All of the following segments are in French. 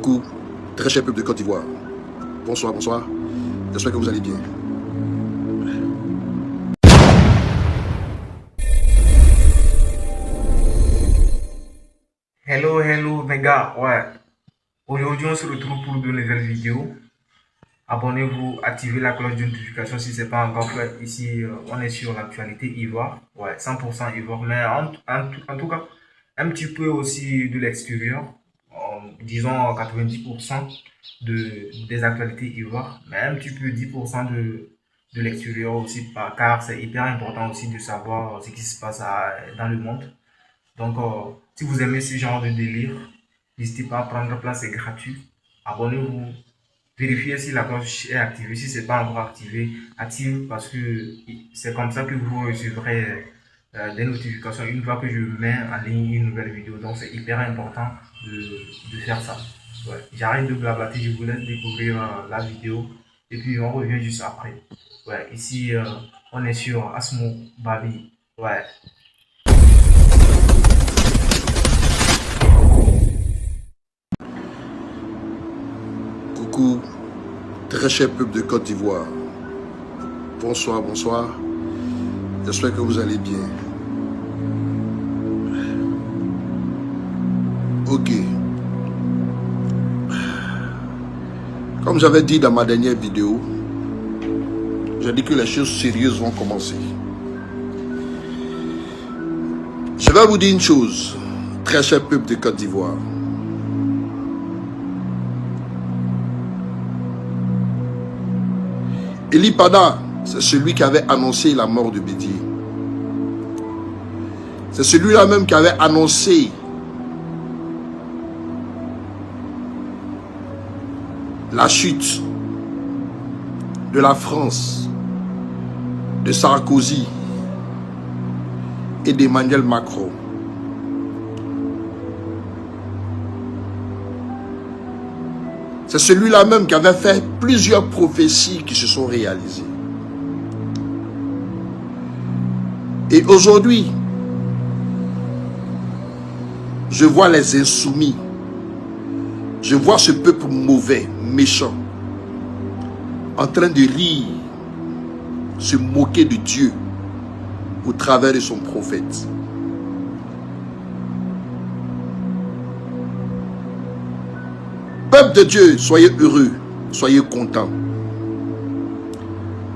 Coucou, très cher peuple de Côte d'Ivoire. Bonsoir, bonsoir. J'espère que vous allez bien. Hello mes gars, ouais. Aujourd'hui on se retrouve pour de nouvelles vidéos. Abonnez-vous, activez la cloche de notification si ce n'est pas encore fait. Ici on est sur l'actualité Ivoire, ouais, 100% Ivoire, mais en tout cas un petit peu aussi de l'extérieur, disons 90% des actualités Ivoire, mais un petit peu 10% de l'extérieur aussi, car c'est hyper important aussi de savoir ce qui se passe dans le monde. Donc, si vous aimez ce genre de délire, n'hésitez pas à prendre place, c'est gratuit. Abonnez-vous, vérifiez si la cloche est activée. Si ce n'est pas encore activé, active parce que c'est comme ça que vous recevrez des notifications une fois que je mets en ligne une nouvelle vidéo. Donc, c'est hyper important de faire ça. Ouais. J'arrête de blablater, je vous laisse découvrir la vidéo et puis on revient juste après. Ouais, ici, on est sur Asmo Babi. Ouais. Coucou, très cher peuple de Côte d'Ivoire. Bonsoir, bonsoir. J'espère que vous allez bien. Ok. Comme j'avais dit dans ma dernière vidéo, j'ai dit que les choses sérieuses vont commencer. Je vais vous dire une chose, très cher peuple de Côte d'Ivoire. Eli Pada, c'est celui qui avait annoncé la mort de Bédié. C'est celui-là même qui avait annoncé la chute de la France, de Sarkozy et d'Emmanuel Macron. C'est celui-là même qui avait fait plusieurs prophéties qui se sont réalisées. Et aujourd'hui, je vois les insoumis. Je vois ce peuple mauvais, méchant, en train de rire, se moquer de Dieu au travers de son prophète. Peuple de Dieu, soyez heureux, soyez contents.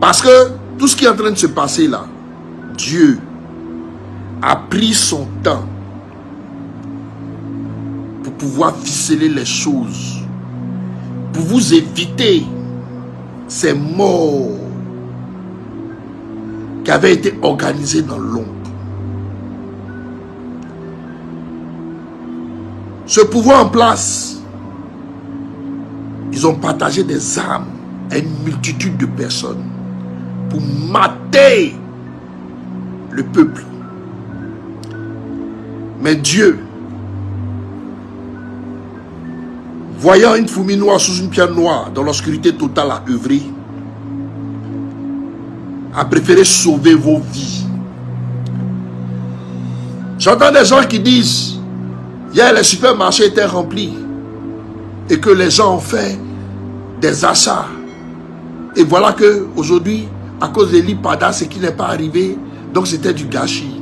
Parce que tout ce qui est en train de se passer là, Dieu a pris son temps pour pouvoir ficeler les choses, pour vous éviter ces morts qui avaient été organisées dans l'ombre. Ce pouvoir en place, ils ont partagé des armes à une multitude de personnes pour mater le peuple. Mais Dieu, voyant une fourmi noire sous une pierre noire dans l'obscurité totale à œuvrer, a préféré sauver vos vies. J'entends des gens qui disent, hier les supermarchés étaient remplis et que les gens ont fait des achats. Et voilà que aujourd'hui, à cause d'Eli Pada, ce qui n'est pas arrivé, donc c'était du gâchis.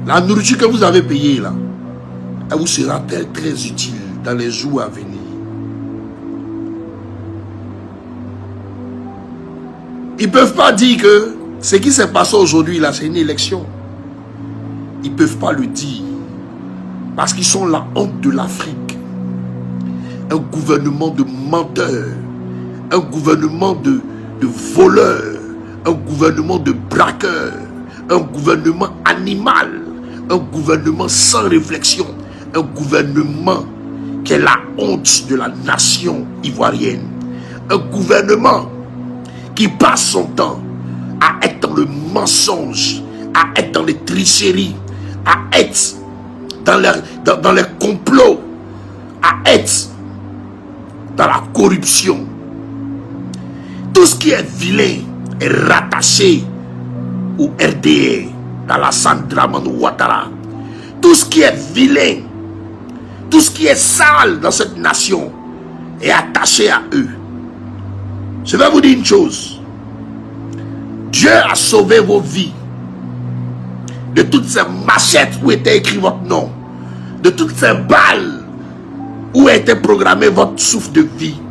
La nourriture que vous avez payée là, elle vous sera très utile dans les jours à venir. Ils ne peuvent pas dire que ce qui s'est passé aujourd'hui là, c'est une élection. Ils ne peuvent pas le dire. Parce qu'ils sont la honte de l'Afrique. Un gouvernement de menteurs. Un gouvernement de voleurs. Un gouvernement de braqueurs. Un gouvernement animal. Un gouvernement sans réflexion. Un gouvernement qui est la honte de la nation ivoirienne. Un gouvernement qui passe son temps à être dans le mensonge, à être dans les tricheries, à être dans les complots, à être dans la corruption. Tout ce qui est vilain est rattaché au RDA, dans la Dramane Ouattara. Tout ce qui est vilain, tout ce qui est sale dans cette nation est attaché à eux. Je vais vous dire une chose. Dieu a sauvé vos vies de toutes ces machettes où était écrit votre nom, de toutes ces balles où était programmé votre souffle de vie.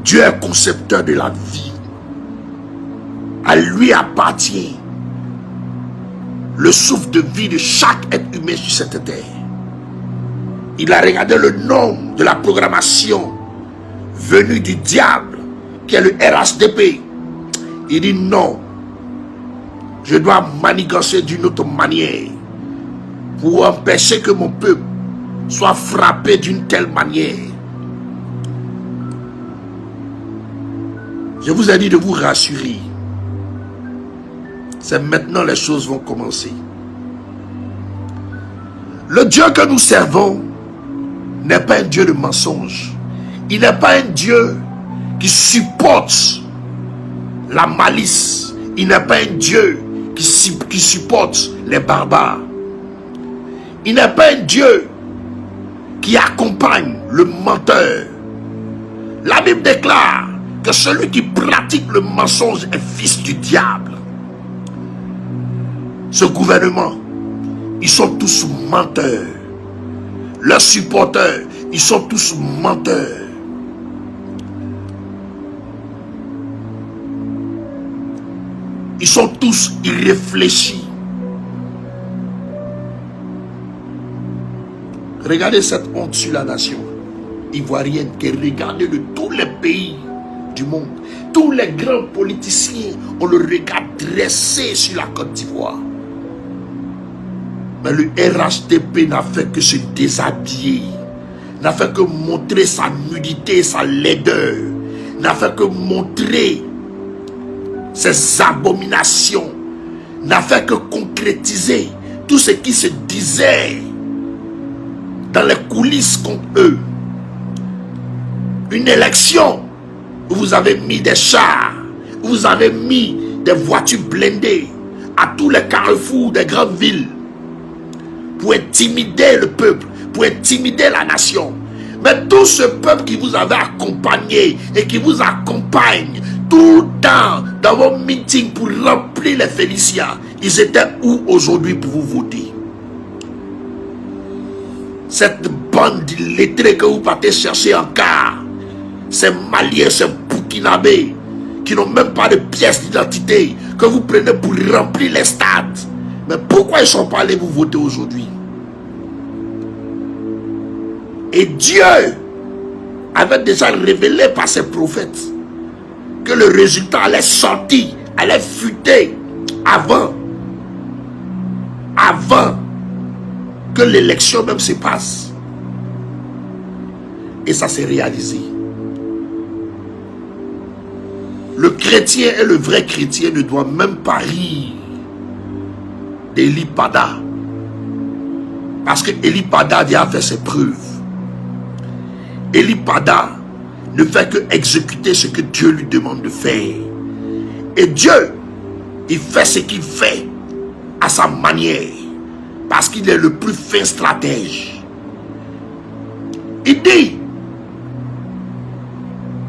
Dieu est concepteur de la vie. À lui appartient le souffle de vie de chaque être humain sur cette terre. Il a regardé le nom de la programmation venue du diable, qui est le RHDP. Il dit non, je dois manigancer d'une autre manière pour empêcher que mon peuple soit frappé d'une telle manière. Je vous ai dit de vous rassurer. C'est maintenant les choses vont commencer. Le Dieu que nous servons n'est pas un Dieu de mensonge. Il n'est pas un Dieu qui supporte la malice. Il n'est pas un Dieu qui supporte les barbares. Il n'est pas un Dieu qui accompagne le menteur. La Bible déclare que celui qui pratique le mensonge est fils du diable. Ce gouvernement, ils sont tous menteurs. Leurs supporters, ils sont tous menteurs. Ils sont tous irréfléchis. Regardez cette honte sur la nation ivoirienne qui est regardée de tous les pays du monde. Tous les grands politiciens ont le regard dressé sur la Côte d'Ivoire. Mais le RHDP n'a fait que se déshabiller, n'a fait que montrer sa nudité, sa laideur, n'a fait que montrer ses abominations, n'a fait que concrétiser tout ce qui se disait dans les coulisses contre eux. Une élection où vous avez mis des chars, où vous avez mis des voitures blindées à tous les carrefours des grandes villes pour intimider le peuple, pour intimider la nation. Mais tout ce peuple qui vous avait accompagné et qui vous accompagne tout le temps dans vos meetings pour remplir les Félicias, ils étaient où aujourd'hui pour vous voter? Cette bande d'illettrés que vous partez chercher en car, ces Maliens, ces Burkinabés, qui n'ont même pas de pièce d'identité, que vous prenez pour remplir les stades. Mais pourquoi ils ne sont pas allés vous voter aujourd'hui? Et Dieu avait déjà révélé par ses prophètes que le résultat allait sortir, allait fuiter avant que l'élection même se passe. Et ça s'est réalisé. Le chrétien et le vrai chrétien ne doivent même pas rire d'Eli Pada. Parce que Eli Pada a fait ses preuves. Eli Pada ne fait que exécuter ce que Dieu lui demande de faire. Et Dieu, il fait ce qu'il fait à sa manière. Parce qu'il est le plus fin stratège. Il dit,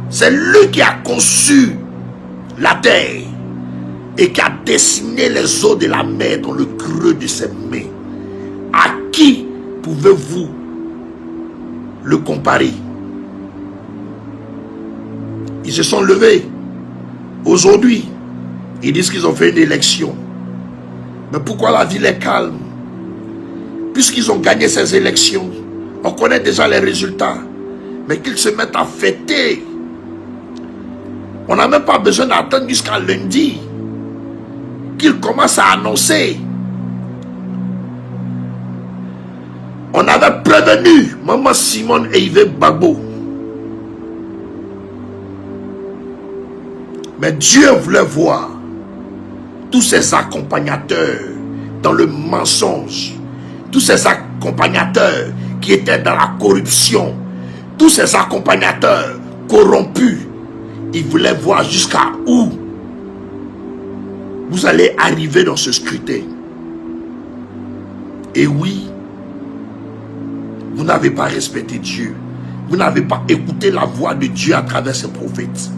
c'est lui qui a conçu la terre et qui a dessiné les eaux de la mer dans le creux de ses mains. À qui pouvez-vous le comparer? Ils se sont levés aujourd'hui. Ils disent qu'ils ont fait une élection. Mais pourquoi la ville est calme? Puisqu'ils ont gagné ces élections, on connaît déjà les résultats. Mais qu'ils se mettent à fêter. On n'a même pas besoin d'attendre jusqu'à lundi qu'ils commencent à annoncer. On avait prévenu Maman Simone et Yves Bagbo. Mais Dieu voulait voir tous ces accompagnateurs dans le mensonge, tous ces accompagnateurs qui étaient dans la corruption, tous ces accompagnateurs corrompus. Il voulait voir jusqu'à où vous allez arriver dans ce scrutin. Et oui, vous n'avez pas respecté Dieu. Vous n'avez pas écouté la voix de Dieu à travers ses prophètes.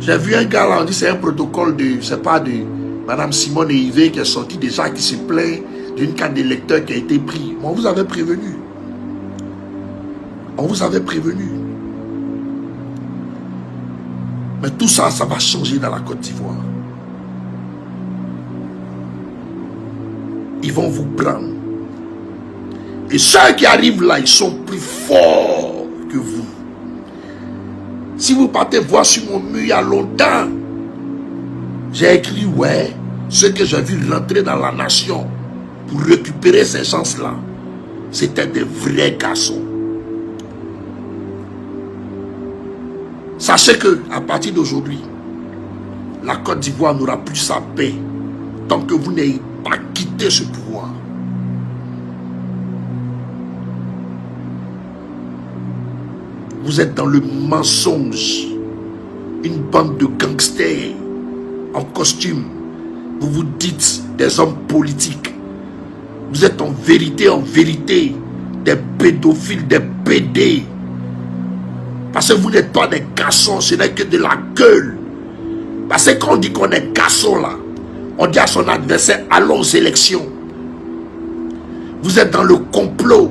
J'ai vu un gars là, on dit c'est un protocole de, c'est pas de Madame Simone Yves qui est sorti déjà, qui se plaint d'une carte d'électeur qui a été prise. On vous avait prévenu. On vous avait prévenu. Mais tout ça, ça va changer dans la Côte d'Ivoire. Ils vont vous prendre. Et ceux qui arrivent là, ils sont plus forts que vous. Si vous partez voir sur mon mur il y a longtemps, j'ai écrit, ouais, ceux que j'ai vu rentrer dans la nation pour récupérer ces gens-là, c'était des vrais garçons. Sachez que à partir d'aujourd'hui, la Côte d'Ivoire n'aura plus sa paix tant que vous n'ayez pas quitté ce pouvoir. Vous êtes dans le mensonge, une bande de gangsters en costume. Vous vous dites des hommes politiques. Vous êtes en vérité, des pédophiles, des pédés. Parce que vous n'êtes pas des garçons, ce n'est que de la gueule. Parce que quand on dit qu'on est garçon là, on dit à son adversaire, allons aux élections. Vous êtes dans le complot.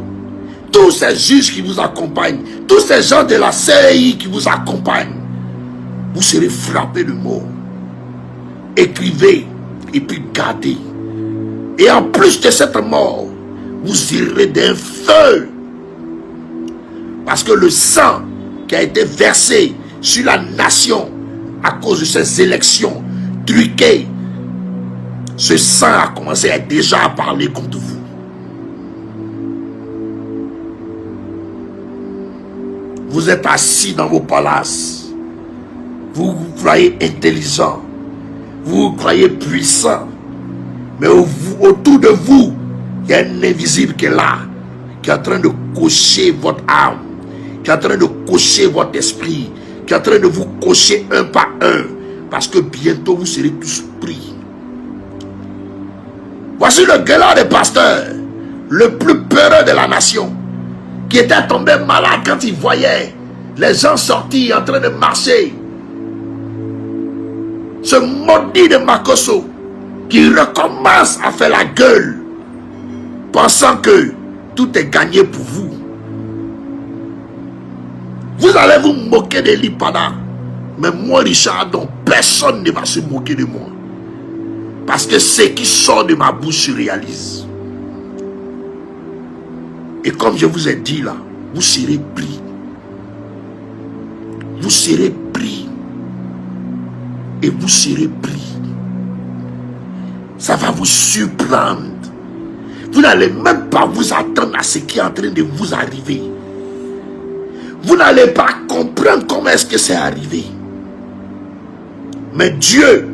Tous ces juges qui vous accompagnent, tous ces gens de la CEI qui vous accompagnent, vous serez frappés de mort. Écrivez et puis gardez. Et en plus de cette mort, vous irez d'un feu. Parce que le sang qui a été versé sur la nation à cause de ces élections truquées, ce sang a commencé à déjà parler contre vous. Vous êtes assis dans vos palaces. Vous vous croyez intelligent. Vous vous croyez puissant. Mais autour de vous, il y a un invisible qui est là, qui est en train de cocher votre âme, qui est en train de cocher votre esprit, qui est en train de vous cocher un par un. Parce que bientôt vous serez tous pris. Voici le gueulard des pasteurs, le plus peureux de la nation, qui était tombé malade quand il voyait les gens sortis en train de marcher. Ce maudit de Makosso qui recommence à faire la gueule, pensant que tout est gagné pour vous. Vous allez vous moquer de Lipada, mais moi Richard, donc personne ne va se moquer de moi. Parce que ce qui sort de ma bouche se réalise. Et comme je vous ai dit là, vous serez pris. Vous serez pris. Et vous serez pris. Ça va vous surprendre. Vous n'allez même pas vous attendre à ce qui est en train de vous arriver. Vous n'allez pas comprendre comment est-ce que c'est arrivé. Mais Dieu,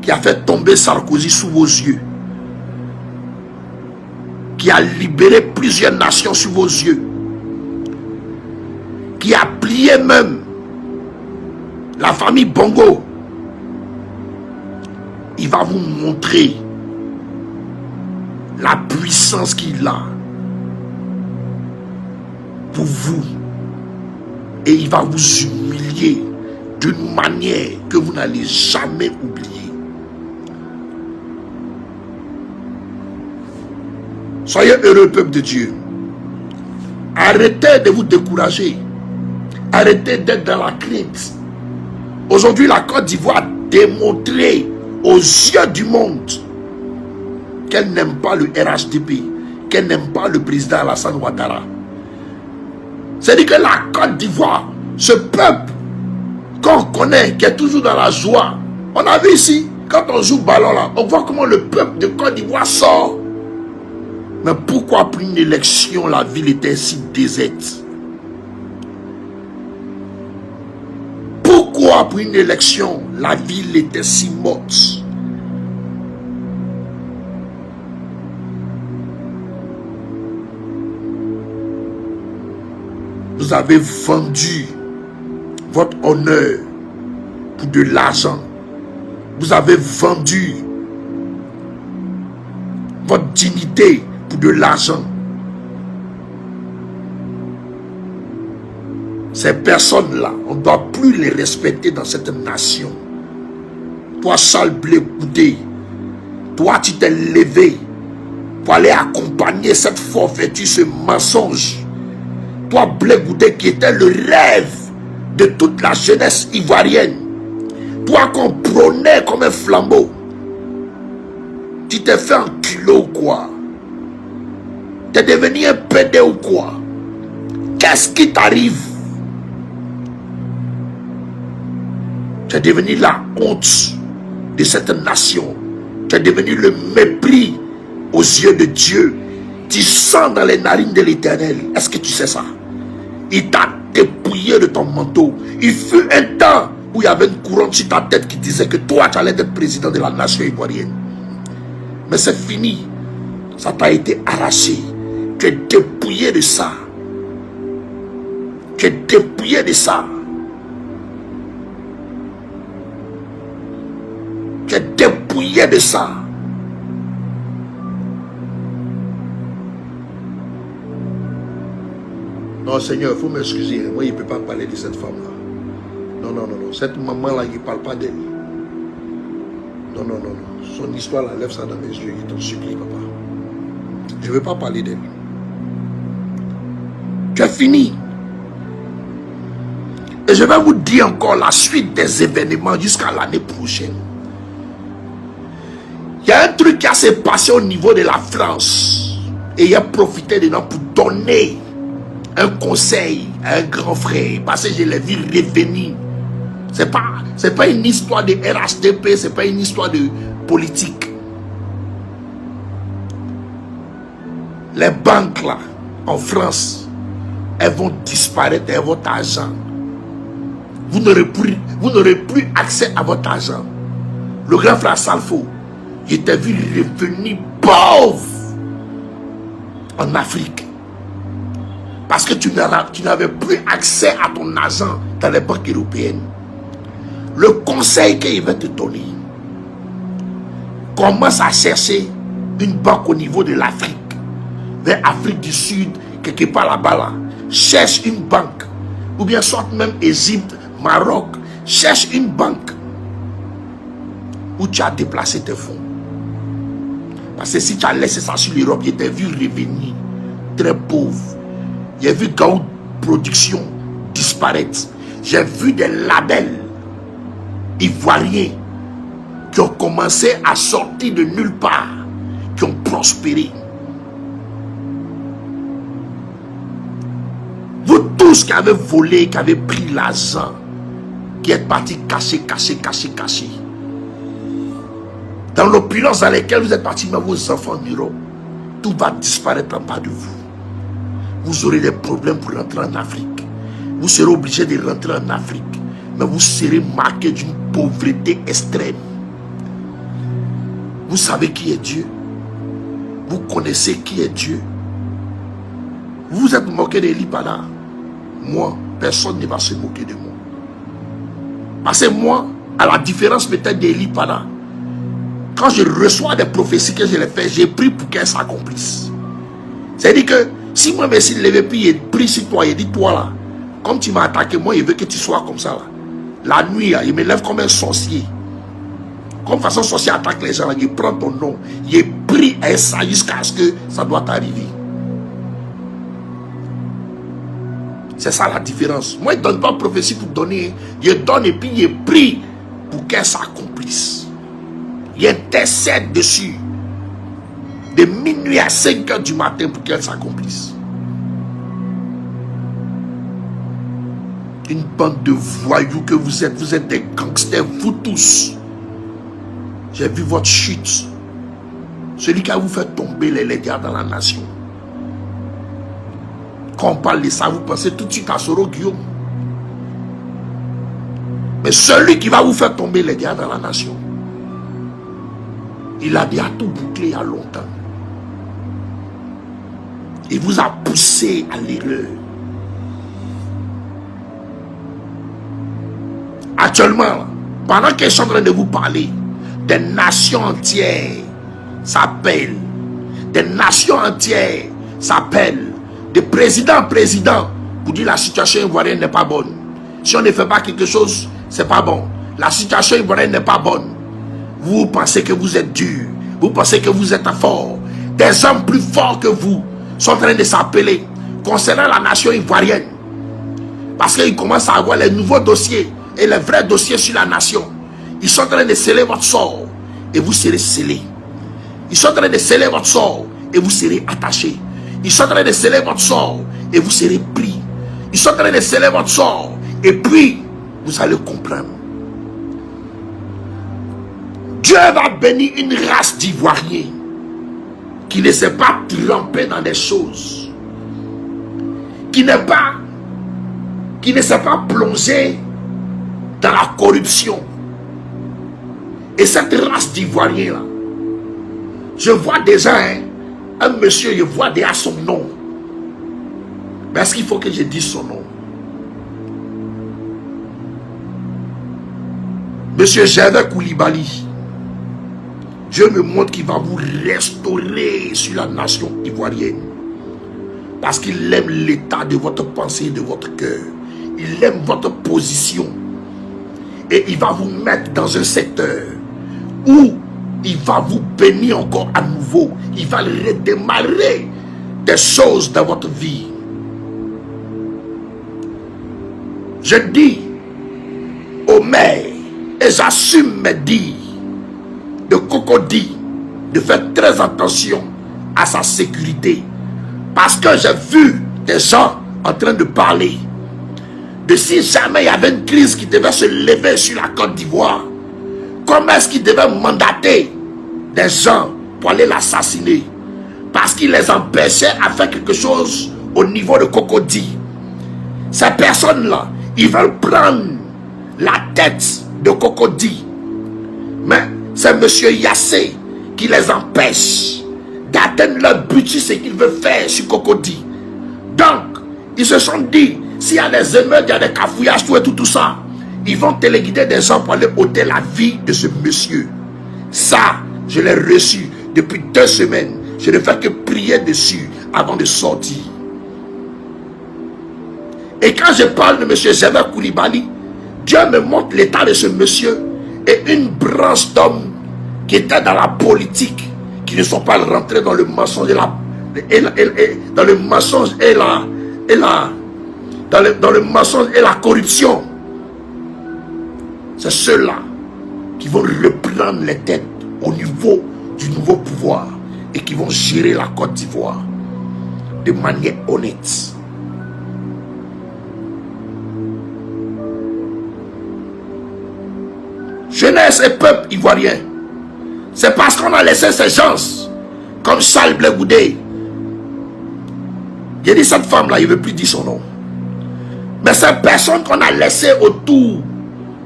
qui a fait tomber Sarkozy sous vos yeux, qui a libéré plusieurs nations sous vos yeux, qui a plié même la famille Bongo, il va vous montrer la puissance qu'il a pour vous. Et il va vous humilier d'une manière que vous n'allez jamais oublier. Soyez heureux, peuple de Dieu. Arrêtez de vous décourager. Arrêtez d'être dans la crainte. Aujourd'hui, la Côte d'Ivoire a démontré aux yeux du monde qu'elle n'aime pas le RHDP, qu'elle n'aime pas le président Alassane Ouattara. C'est-à-dire que la Côte d'Ivoire, ce peuple qu'on connaît, qui est toujours dans la joie. On a vu ici, quand on joue ballon là, on voit comment le peuple de Côte d'Ivoire sort. Mais pourquoi après une élection, la ville était si déserte? Pourquoi après une élection, la ville était si morte? Vous avez vendu votre honneur pour de l'argent. Vous avez vendu dignité pour de l'argent. Ces personnes-là, on ne doit plus les respecter dans cette nation. Toi, Charles Blé Goudé, toi, tu t'es levé pour aller accompagner cette forfaiture, ce mensonge. Toi, Blé Goudé, qui était le rêve de toute la jeunesse ivoirienne. Toi, qu'on prônait comme un flambeau. Tu t'es fait enculer ou quoi? Tu es devenu un pédé ou quoi? Qu'est-ce qui t'arrive? Tu es devenu la honte de cette nation. Tu es devenu le mépris aux yeux de Dieu. Tu sens dans les narines de l'Éternel. Est-ce que tu sais ça? Il t'a dépouillé de ton manteau. Il fut un temps où il y avait une couronne sur ta tête qui disait que toi, tu allais être président de la nation ivoirienne. Mais c'est fini. Ça t'a été arraché. Tu es dépouillé de ça. Tu es dépouillé de ça. Tu es dépouillé de ça. Non, Seigneur, il faut m'excuser. Moi, il ne peut pas parler de cette femme-là. Non, non, non, non. Cette maman-là, il ne parle pas d'elle. Non, non, non, non. Son histoire, là, lève ça dans mes yeux. Je t'en supplie, papa. Je ne veux pas parler d'elle. Tu as fini. Et je vais vous dire encore la suite des événements jusqu'à l'année prochaine. Il y a un truc qui s'est passé au niveau de la France. Et il a profité de nous pour donner un conseil à un grand frère. Parce que je l'ai vu revenir. C'est pas une histoire de RHDP, c'est pas une histoire de politique. Les banques là, en France, elles vont disparaître de votre argent. Vous n'aurez plus accès à votre argent. Le grand frère Salfo, il était vu revenir pauvre en Afrique. Parce que tu n'avais plus accès à ton argent dans les banques européennes. Le conseil qu'il va te donner, commence à chercher une banque au niveau de l'Afrique, vers l'Afrique du Sud, quelque part là-bas là. Cherche une banque, ou bien soit même Égypte, Maroc, cherche une banque où tu as déplacé tes fonds. Parce que si tu as laissé ça sur l'Europe, il t'a vu revenir très pauvre. J'ai vu Gaoud Production disparaître. J'ai vu des labels ivoiriens qui ont commencé à sortir de nulle part, qui ont prospéré. Vous tous qui avez volé, qui avez pris l'argent, qui êtes partis cacher. Dans l'opulence dans laquelle vous êtes partis, mais vos enfants en Europe, tout va disparaître en bas de vous. Vous aurez des problèmes pour rentrer en Afrique. Vous serez obligé de rentrer en Afrique. Mais vous serez marqué d'une pauvreté extrême. Vous savez qui est Dieu. Vous connaissez qui est Dieu. Vous vous êtes moqué d'Eli Pada. Moi, personne ne va se moquer de moi. Parce que moi, à la différence peut-être d'Eli Pada, quand je reçois des prophéties que je les fais, j'ai pris pour qu'elles s'accomplissent. C'est-à-dire que si moi je me suis levé puis il prie sur toi, il dit toi là, comme tu m'as attaqué, moi il veut que tu sois comme ça là. La nuit, il me lève comme un sorcier. Comme façon sorcier attaque les gens là, il prend ton nom, il prie à ça jusqu'à ce que ça doit t'arriver. C'est ça la différence. Moi, il ne donne pas prophétie pour donner. Il donne et puis il prie pour qu'elle s'accomplisse. Il intercède dessus. De minuit à 5 heures du matin pour qu'elle s'accomplisse. Une bande de voyous que vous êtes des gangsters, vous tous. J'ai vu votre chute. Celui qui a vous fait tomber les gars dans la nation. Quand on parle de ça, vous pensez tout de suite à Soro Guillaume. Mais celui qui va vous faire tomber les gars dans la nation, il a déjà tout bouclé il y a longtemps. Il vous a poussé à l'erreur. Actuellement, pendant que je suis en train de vous parler, des nations entières s'appellent. des nations entières s'appellent de président en président pour dire la situation ivoirienne n'est pas bonne. Si on ne fait pas quelque chose, c'est pas bon. La situation ivoirienne n'est pas bonne. Vous pensez que vous êtes dur. Vous pensez que vous êtes fort. Des hommes plus forts que vous sont en train de s'appeler concernant la nation ivoirienne. Parce qu'ils commencent à avoir les nouveaux dossiers et les vrais dossiers sur la nation. Ils sont en train de sceller votre sort et vous serez scellés. Ils sont en train de sceller votre sort et vous serez attachés. Ils sont en train de sceller votre sort et vous serez pris. Ils sont en train de sceller votre sort et puis vous allez comprendre. Dieu va bénir une race d'Ivoiriens qui ne s'est pas trempée dans des choses, qui ne s'est pas plongé dans la corruption. Et cette race d'Ivoiriens là, je vois déjà un monsieur, je vois déjà son nom. Mais est-ce qu'il faut que je dise son nom? Monsieur Gervais Koulibaly. Dieu me montre qu'il va vous restaurer sur la nation ivoirienne. Parce qu'il aime l'état de votre pensée et de votre cœur. Il aime votre position. Et il va vous mettre dans un secteur où il va vous bénir encore à nouveau. Il va redémarrer des choses dans votre vie. Je dis au maire, et j'assume mes dires, de Cocody, de faire très attention à sa sécurité. Parce que j'ai vu des gens en train de parler de si jamais il y avait une crise qui devait se lever sur la Côte d'Ivoire, comment est-ce qu'il devait mandater des gens pour aller l'assassiner? Parce qu'il les empêchait à faire quelque chose au niveau de Cocody. Ces personnes-là, ils veulent prendre la tête de Cocody. Mais c'est M. Yassé qui les empêche d'atteindre leur but sur ce qu'ils veulent faire sur Cocody. Donc, ils se sont dit, s'il y a des émeutes, il y a des cafouillages, tout ça, ils vont téléguider des gens pour aller ôter la vie de ce monsieur. Ça, je l'ai reçu depuis 2 semaines. Je ne fais que prier dessus avant de sortir. Et quand je parle de M. Gervais Koulibaly, Dieu me montre l'état de ce monsieur et une branche d'hommes qui étaient dans la politique, qui ne sont pas rentrés dans le mensonge dans le mensonge et dans le mensonge et la corruption. C'est ceux-là qui vont reprendre les têtes au niveau du nouveau pouvoir et qui vont gérer la Côte d'Ivoire de manière honnête. Jeunesse et peuple ivoirien, c'est parce qu'on a laissé ces gens comme Charles Blé Goudé. J'ai dit cette femme-là, il ne veut plus dire son nom. Mais ces personnes qu'on a laissées autour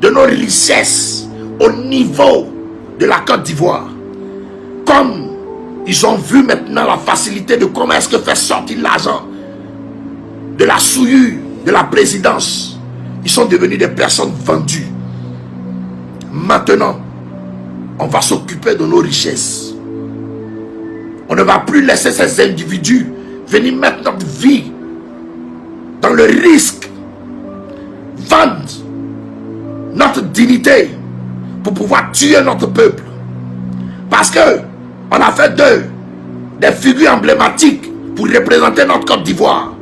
de nos richesses au niveau de la Côte d'Ivoire, comme ils ont vu maintenant la facilité de comment est-ce que faire sortir l'argent de la souillure de la présidence, ils sont devenus des personnes vendues. Maintenant, on va s'occuper de nos richesses. On ne va plus laisser ces individus venir mettre notre vie dans le risque, vendre notre dignité pour pouvoir tuer notre peuple. Parce que on a fait d'eux des figures emblématiques pour représenter notre Côte d'Ivoire.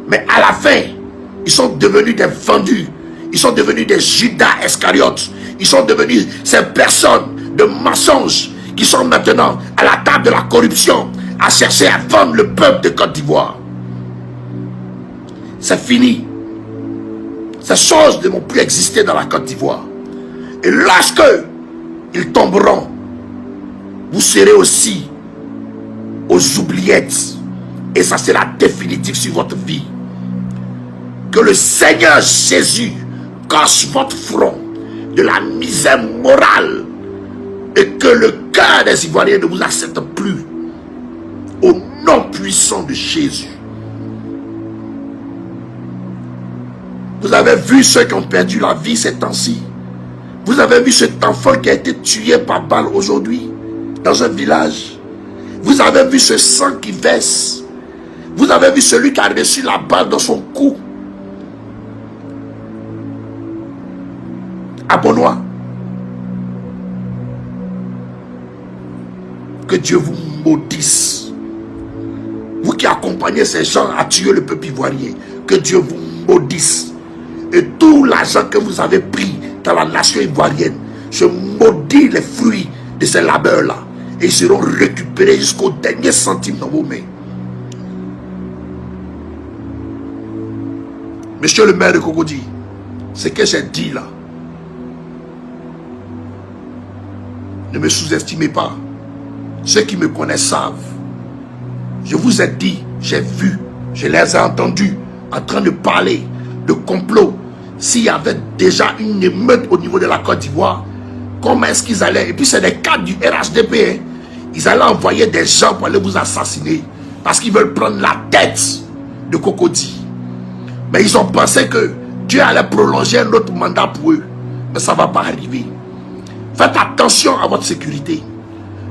Mais à la fin, ils sont devenus des vendus. Ils sont devenus des Judas Iscariotes. Ils sont devenus ces personnes de mensonges qui sont maintenant à la table de la corruption à chercher à vendre le peuple de Côte d'Ivoire. C'est fini. Ces choses ne vont plus exister dans la Côte d'Ivoire. Et lorsque ils tomberont, vous serez aussi aux oubliettes. Et ça sera définitif sur votre vie. Que le Seigneur Jésus cache votre front de la misère morale et que le cœur des Ivoiriens ne vous accepte plus. Au nom puissant de Jésus. Vous avez vu ceux qui ont perdu la vie ces temps-ci. Vous avez vu cet enfant qui a été tué par balle aujourd'hui dans un village. Vous avez vu ce sang qui verse. Vous avez vu celui qui a reçu la balle dans son cou. Abonne-toi. Que Dieu vous maudisse. Vous qui accompagnez ces gens à tuer le peuple ivoirien, que Dieu vous maudisse. Et tout l'argent que vous avez pris dans la nation ivoirienne, je maudis les fruits de ces labeurs-là. Et ils seront récupérés jusqu'au dernier centime dans vos mains. Monsieur le maire de Cocody, ce que j'ai dit là, ne me sous-estimez pas. Ceux qui me connaissent savent. Je vous ai dit, j'ai vu, je les ai entendus en train de parler de complot. S'il y avait déjà une émeute au niveau de la Côte d'Ivoire, comment est-ce qu'ils allaient? Et puis c'est des cadres du RHDP. Hein? Ils allaient envoyer des gens pour aller vous assassiner. Parce qu'ils veulent prendre la tête de Cocody. Mais ils ont pensé que Dieu allait prolonger un autre mandat pour eux. Mais ça ne va pas arriver. Faites attention à votre sécurité.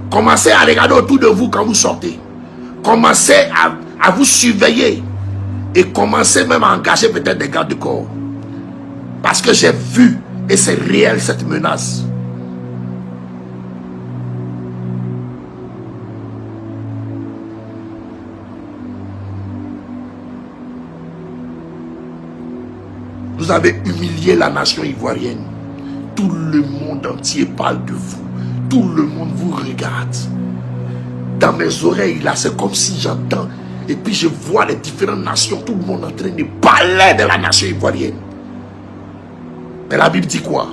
Commencez à regarder autour de vous quand vous sortez. Commencez à vous surveiller. Et commencez même à engager peut-être des gardes de corps. Parce que j'ai vu, et c'est réel cette menace. Vous avez humilié la nation ivoirienne. Tout le monde entier parle de vous. Tout le monde vous regarde. Dans mes oreilles, là, c'est comme si j'entends. Et puis je vois les différentes nations. Tout le monde en train de parler de la nation ivoirienne. Mais la Bible dit quoi?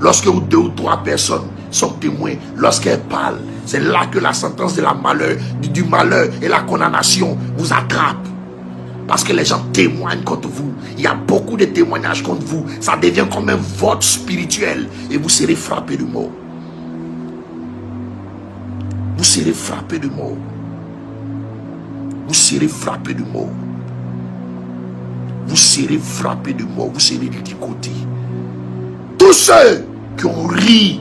Lorsque 2 ou 3 personnes sont témoins, lorsqu'elles parlent, c'est là que la sentence de la malheur, du malheur et la condamnation vous attrape. Parce que les gens témoignent contre vous. Il y a beaucoup de témoignages contre vous. Ça devient comme un vote spirituel. Et vous serez frappé de mort. Vous serez frappé de mort. Vous serez frappé de mort. Vous serez frappé de mort. Vous serez ligoté. Tous ceux qui ont ri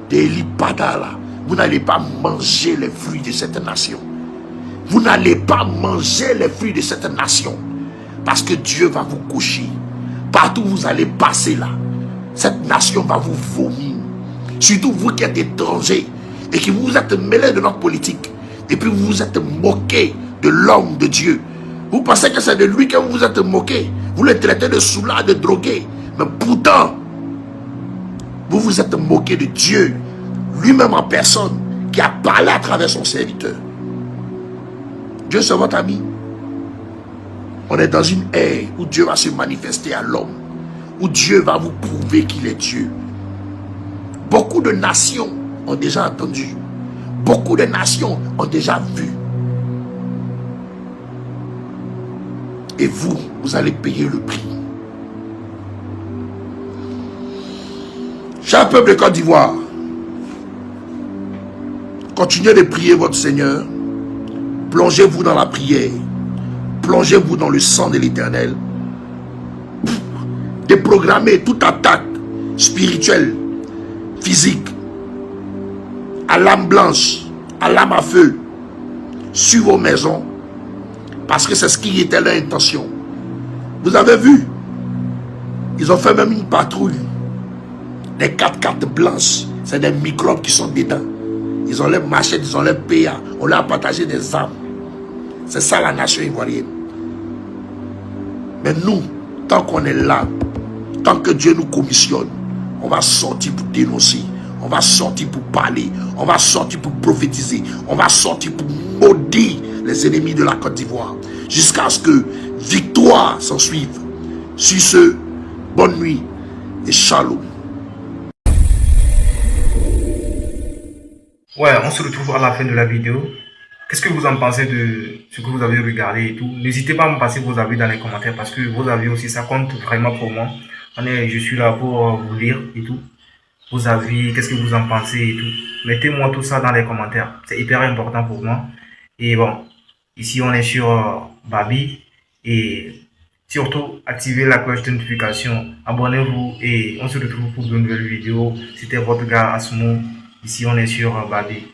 d'Eli Padala, vous n'allez pas manger les fruits de cette nation. Vous n'allez pas manger les fruits de cette nation. Parce que Dieu va vous coucher. Partout où vous allez passer là, cette nation va vous vomir. Surtout vous qui êtes étrangers et qui vous êtes mêlés de notre politique. Et puis vous vous êtes moqué de l'homme de Dieu. Vous pensez que c'est de lui que vous vous êtes moqué. Vous le traitez de soulard, de drogué. Mais pourtant, vous vous êtes moqué de Dieu. Lui-même en personne qui a parlé à travers son serviteur. Dieu c'est votre ami. On est dans une ère où Dieu va se manifester à l'homme. Où Dieu va vous prouver qu'il est Dieu. Beaucoup de nations ont déjà entendu. Beaucoup de nations ont déjà vu. Et vous, vous allez payer le prix. Cher peuple de Côte d'Ivoire, continuez de prier votre Seigneur. Plongez-vous dans la prière. Plongez-vous dans le sang de l'Éternel. Déprogrammez toute attaque spirituelle, physique, à l'âme blanche, à l'âme à feu, sur vos maisons. Parce que c'est ce qui était leur intention. Vous avez vu, ils ont fait même une patrouille. Des 4x4 blanches. C'est des microbes qui sont dedans. Ils ont leurs machettes, ils ont leurs PA. On leur a partagé des armes. C'est ça la nation ivoirienne. Mais nous, tant qu'on est là, tant que Dieu nous commissionne, on va sortir pour dénoncer. On va sortir pour parler. On va sortir pour prophétiser. On va sortir pour maudire les ennemis de la Côte d'Ivoire. Jusqu'à ce que victoire s'en suive. Sur ce, bonne nuit et shalom. Ouais, on se retrouve à la fin de la vidéo. Qu'est-ce que vous en pensez de ce que vous avez regardé et tout? N'hésitez pas à me passer vos avis dans les commentaires parce que vos avis aussi, ça compte vraiment pour moi. Je suis là pour vous lire et tout. Vos avis, qu'est-ce que vous en pensez et tout. Mettez-moi tout ça dans les commentaires. C'est hyper important pour moi. Et bon, ici on est sur Babi. Et surtout, activez la cloche de notification. Abonnez-vous et on se retrouve pour de nouvelles vidéos. C'était votre gars Asmo. Ici on est sur Babi.